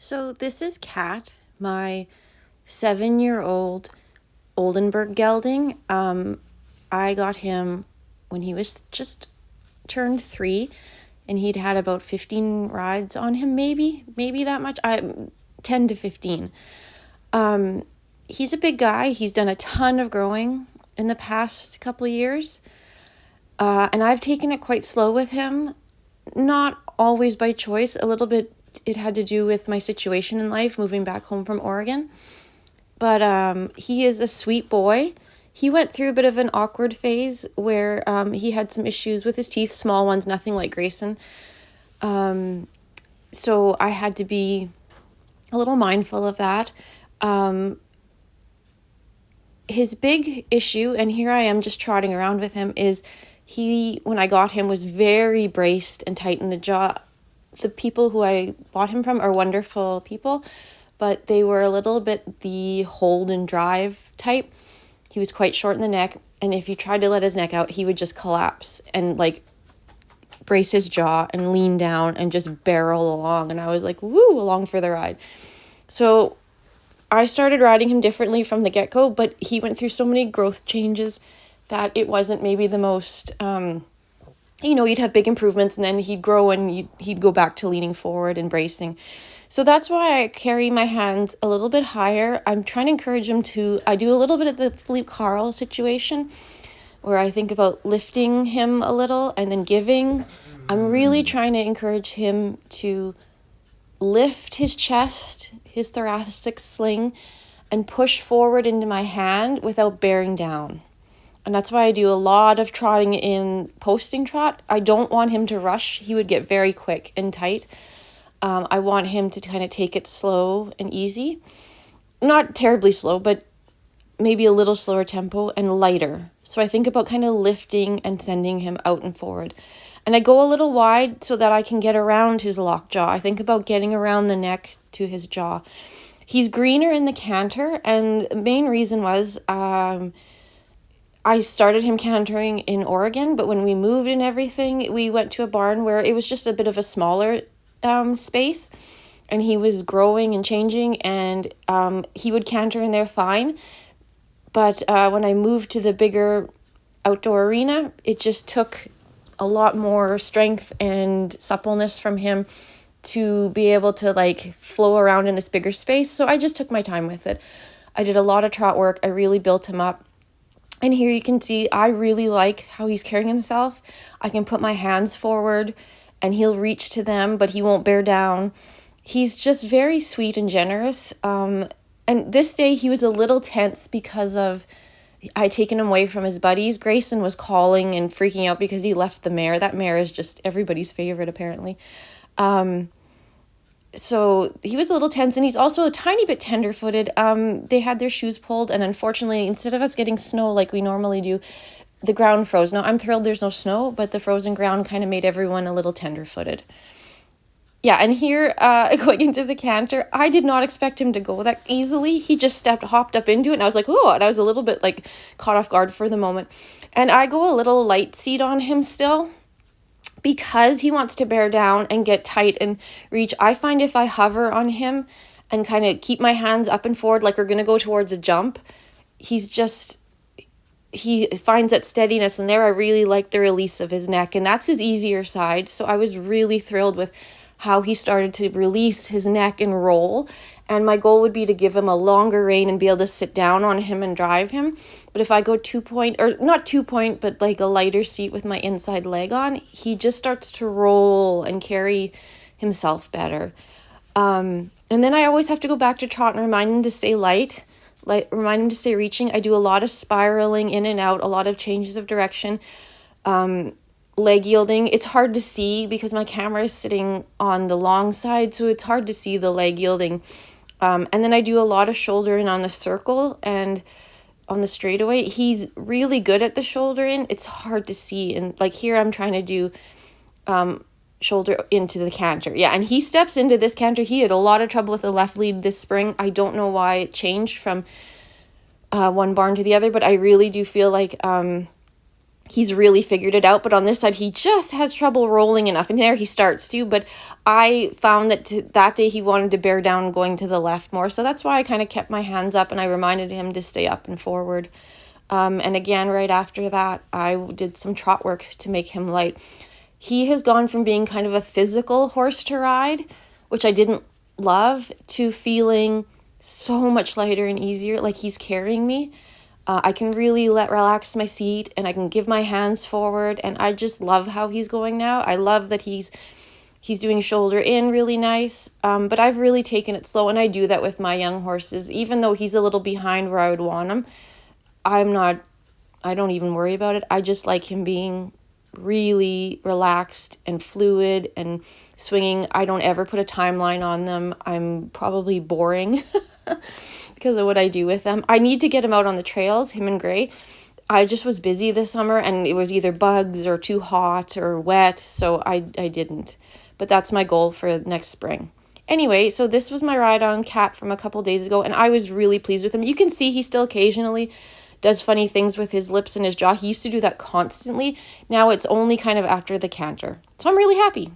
So this is Kat, my 7-year-old Oldenburg gelding. I got him when he was just turned 3, and he'd had about 15 rides on him, maybe that much. 10 to 15. He's a big guy. He's done a ton of growing in the past couple of years, and I've taken it quite slow with him. Not always by choice. A little bit it had to do with my situation in life, moving back home from Oregon. But he is a sweet boy. He went through a bit of an awkward phase where he had some issues with his teeth, small ones, nothing like Grayson. So I had to be a little mindful of that. His big issue, and here I am just trotting around with him, is when I got him, was very braced and tight in the jaw. The people who I bought him from are wonderful people, but they were a little bit the hold and drive type. He was quite short in the neck, and if you tried to let his neck out, he would just collapse and brace his jaw and lean down and just barrel along. And I was like, woo, along for the ride. So I started riding him differently from the get-go, but he went through so many growth changes that it wasn't maybe the most, you'd have big improvements and then he'd grow and he'd go back to leaning forward and bracing. So that's why I carry my hands a little bit higher. I'm trying to encourage him I do a little bit of the Philippe Carl situation where I think about lifting him a little and then giving. I'm really trying to encourage him to lift his chest, his thoracic sling, and push forward into my hand without bearing down. And that's why I do a lot of trotting in posting trot. I don't want him to rush. He would get very quick and tight. I want him to kind of take it slow and easy. Not terribly slow, but maybe a little slower tempo and lighter. So I think about kind of lifting and sending him out and forward. And I go a little wide so that I can get around his lockjaw. I think about getting around the neck to his jaw. He's greener in the canter, and the main reason was I started him cantering in Oregon, but when we moved and everything, we went to a barn where it was just a bit of a smaller space, and he was growing and changing, and he would canter in there fine. But when I moved to the bigger outdoor arena, it just took a lot more strength and suppleness from him to be able to flow around in this bigger space. So I just took my time with it. I did a lot of trot work. I really built him up. And here you can see I really like how he's carrying himself. I can put my hands forward and he'll reach to them, but he won't bear down. He's just very sweet and generous. And this day he was a little tense because I'd taken him away from his buddies. Grayson was calling and freaking out because he left the mare. That mare is just everybody's favorite, apparently. So he was a little tense, and he's also a tiny bit tender-footed. They had their shoes pulled, and unfortunately, instead of us getting snow like we normally do, the ground froze. Now, I'm thrilled there's no snow, but the frozen ground kind of made everyone a little tender-footed. Yeah, and here, going into the canter, I did not expect him to go that easily. He just hopped up into it, and I was like, oh, and I was a little bit caught off guard for the moment. And I go a little light seat on him still, because he wants to bear down and get tight and reach. I find if I hover on him and kind of keep my hands up and forward like we're going to go towards a jump, he finds that steadiness, and there I really like the release of his neck, and that's his easier side. So I was really thrilled with how he started to release his neck and roll. And my goal would be to give him a longer rein and be able to sit down on him and drive him. But if I go 2-point, or not 2-point, but a lighter seat with my inside leg on, he just starts to roll and carry himself better. And then I always have to go back to trot and remind him to stay light, remind him to stay reaching. I do a lot of spiraling in and out, a lot of changes of direction. Leg yielding, it's hard to see because my camera is sitting on the long side, so it's hard to see the leg yielding. And then I do a lot of shoulder in on the circle and on the straightaway. He's really good at the shoulder in. It's hard to see. And here I'm trying to do shoulder into the canter. Yeah, and he steps into this canter. He had a lot of trouble with the left lead this spring. I don't know why it changed from one barn to the other, but I really do feel like he's really figured it out. But on this side, he just has trouble rolling enough. And there he starts to. But I found that that day he wanted to bear down going to the left more. So that's why I kind of kept my hands up and I reminded him to stay up and forward. And again, right after that, I did some trot work to make him light. He has gone from being kind of a physical horse to ride, which I didn't love, to feeling so much lighter and easier, like he's carrying me. I can really relax my seat and I can give my hands forward, and I just love how he's going now. I love that he's doing shoulder in really nice, but I've really taken it slow, and I do that with my young horses. Even though he's a little behind where I would want him, I don't even worry about it. I just like him being really relaxed and fluid and swinging. I don't ever put a timeline on them. I'm probably boring because of what I do with them. I need to get him out on the trails, him and Gray. I just was busy this summer and it was either bugs or too hot or wet, so I didn't. But that's my goal for next spring. Anyway, so this was my ride on Cat from a couple days ago, and I was really pleased with him. You can see he still occasionally does funny things with his lips and his jaw. He used to do that constantly. Now it's only kind of after the canter. So I'm really happy.